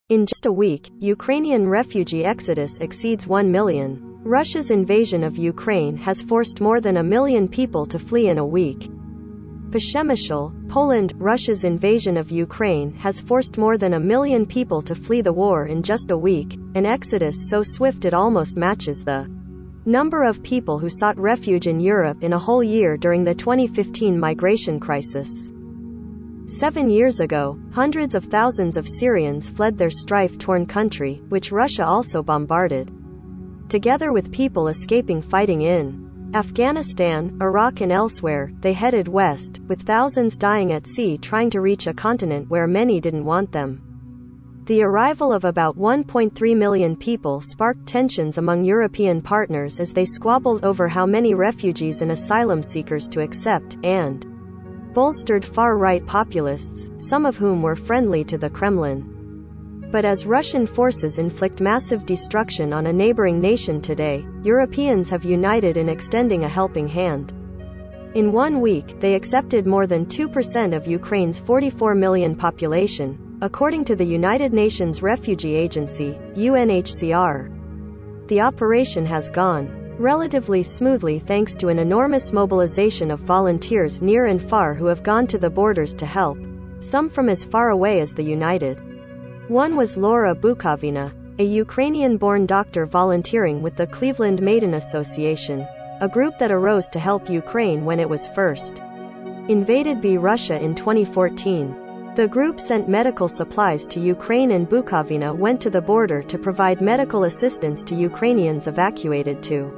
In just a week, Ukrainian refugee exodus exceeds 1 million. Russia's invasion of Ukraine has forced more than 1 million people to flee in a week. Przemysl, Poland. Russia's invasion of Ukraine has forced more than 1 million people to flee the war in just a week, an exodus so swift it almost matches the number of people who sought refuge in Europe in a whole year during the 2015 migration crisis. 7 years ago, hundreds of thousands of Syrians fled their strife-torn country, which Russia also bombarded. Together with people escaping fighting in Afghanistan, Iraq and elsewhere, they headed west, with thousands dying at sea trying to reach a continent where many didn't want them. The arrival of about 1.3 million people sparked tensions among European partners as they squabbled over how many refugees and asylum seekers to accept, and bolstered far-right populists, some of whom were friendly to the Kremlin. But as Russian forces inflict massive destruction on a neighboring nation today, Europeans have united in extending a helping hand. In 1 week, they accepted more than 2% of Ukraine's 44 million population, according to the United Nations Refugee Agency, UNHCR. The operation has gone relatively smoothly thanks to an enormous mobilization of volunteers near and far who have gone to the borders to help, some from as far away as the United. One was Laura Bukovina, a Ukrainian-born doctor volunteering with the Cleveland Maiden Association, a group that arose to help Ukraine when it was first invaded by Russia in 2014. The group sent medical supplies to Ukraine and Bukovina went to the border to provide medical assistance to Ukrainians evacuated to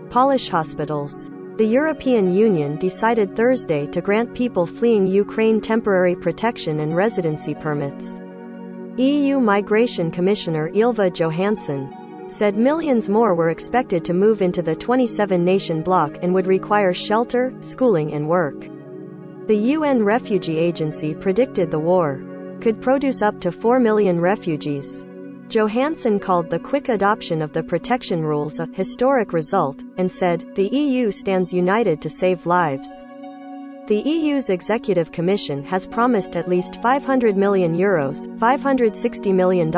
Polish hospitals. The European Union decided Thursday to grant people fleeing Ukraine temporary protection and residency permits. EU Migration Commissioner Ylva Johansson said millions more were expected to move into the 27-nation bloc and would require shelter, schooling and work. The UN Refugee Agency predicted the war could produce up to 4 million refugees. Johansson called the quick adoption of the protection rules a historic result, and said, "The EU stands united to save lives." The EU's Executive Commission has promised at least €500 million, $560 million,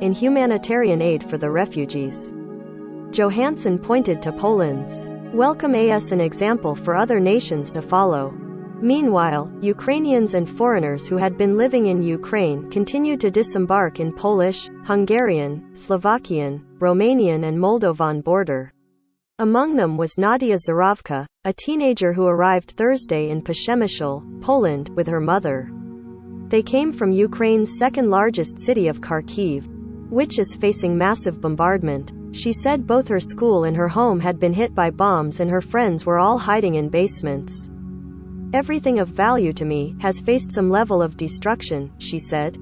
in humanitarian aid for the refugees. Johansson pointed to Poland's welcome as an example for other nations to follow. Meanwhile, Ukrainians and foreigners who had been living in Ukraine continued to disembark in Polish, Hungarian, Slovakian, Romanian and Moldovan border. Among them was Nadia Zarovka, a teenager who arrived Thursday in Przemysl, Poland, with her mother. They came from Ukraine's second-largest city of Kharkiv, which is facing massive bombardment. She said both her school and her home had been hit by bombs and her friends were all hiding in basements. "Everything of value to me has faced some level of destruction," she said.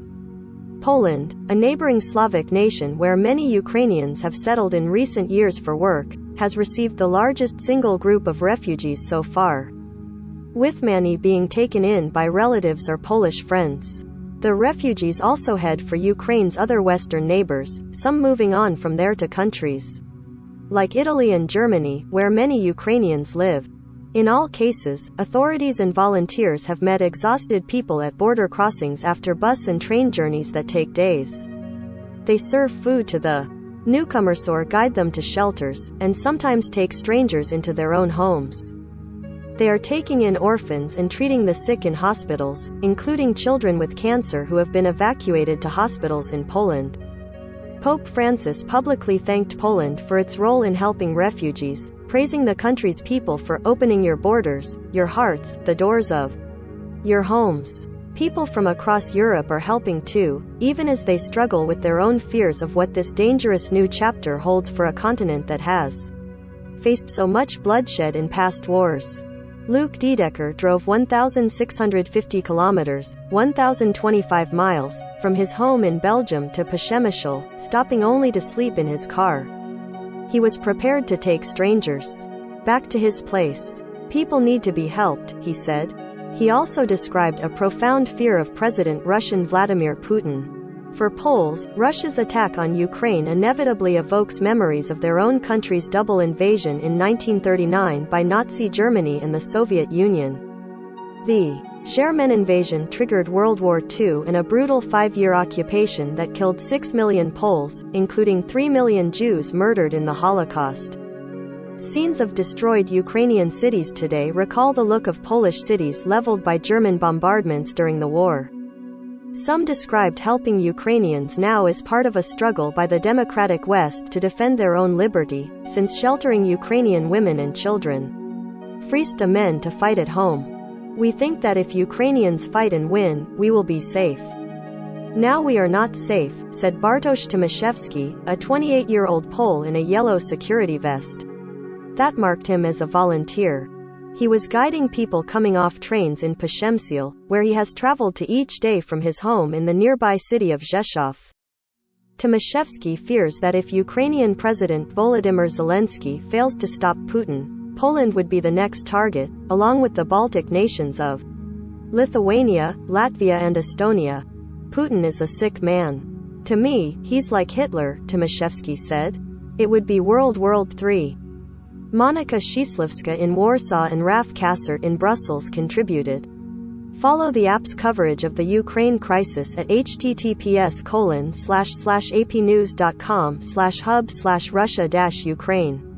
Poland, a neighboring Slavic nation where many Ukrainians have settled in recent years for work, has received the largest single group of refugees so far, with many being taken in by relatives or Polish friends. The refugees also head for Ukraine's other western neighbors, some moving on from there to countries like Italy and Germany, where many Ukrainians live. In all cases, authorities and volunteers have met exhausted people at border crossings after bus and train journeys that take days. They serve food to the newcomers or guide them to shelters, and sometimes take strangers into their own homes. They are taking in orphans and treating the sick in hospitals, including children with cancer who have been evacuated to hospitals in Poland. Pope Francis publicly thanked Poland for its role in helping refugees, praising the country's people for opening your borders, your hearts, the doors of your homes. People from across Europe are helping too, even as they struggle with their own fears of what this dangerous new chapter holds for a continent that has faced so much bloodshed in past wars. Luke Dedecker drove 1,650 kilometers, 1,025 miles, from his home in Belgium to Przemysl, stopping only to sleep in his car. He was prepared to take strangers back to his place. "People need to be helped," he said. He also described a profound fear of President Russian Vladimir Putin. For Poles, Russia's attack on Ukraine inevitably evokes memories of their own country's double invasion in 1939 by Nazi Germany and the Soviet Union. The German invasion triggered World War II and a brutal 5-year occupation that killed 6 million Poles, including 3 million Jews murdered in the Holocaust. Scenes of destroyed Ukrainian cities today recall the look of Polish cities leveled by German bombardments during the war. Some described helping Ukrainians now as part of a struggle by the democratic West to defend their own liberty, since sheltering Ukrainian women and children frees the men to fight at home. We think that if Ukrainians fight and win, we will be safe. Now we are not safe, said Bartosz Tomaszewski, a 28-year-old Pole in a yellow security vest. That marked him as a volunteer. He was guiding people coming off trains in Przemysl, where he has traveled to each day from his home in the nearby city of Rzeszów. Tomaszewski fears that if Ukrainian President Volodymyr Zelensky fails to stop Putin, Poland would be the next target, along with the Baltic nations of Lithuania, Latvia and Estonia. Putin is a sick man. To me, he's like Hitler, Tomaszewski said. It would be World War III. Monika Szyslewska in Warsaw and Raf Kassert in Brussels contributed. Follow the app's coverage of the Ukraine crisis at https://apnews.com/hub/Russia-Ukraine.